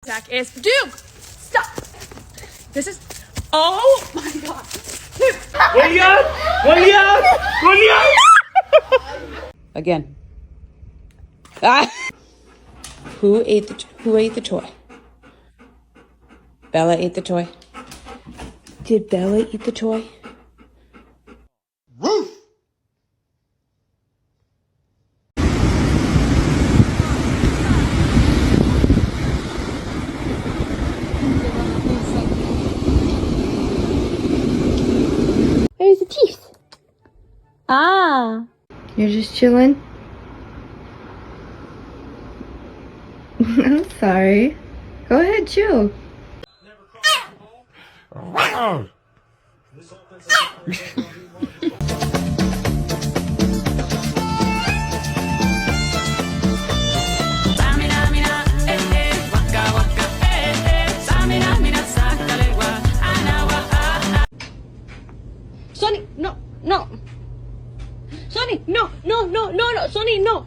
Zach is Duke. Stop. This is. Oh my god. William! Again. Ah! Who ate the toy? Bella ate the toy. Did Bella eat the toy? Roof! Where's the teeth? Ah. You're just chilling? I'm sorry. Go ahead, chill. Sonny, no. Sonny, no. Sonny, no.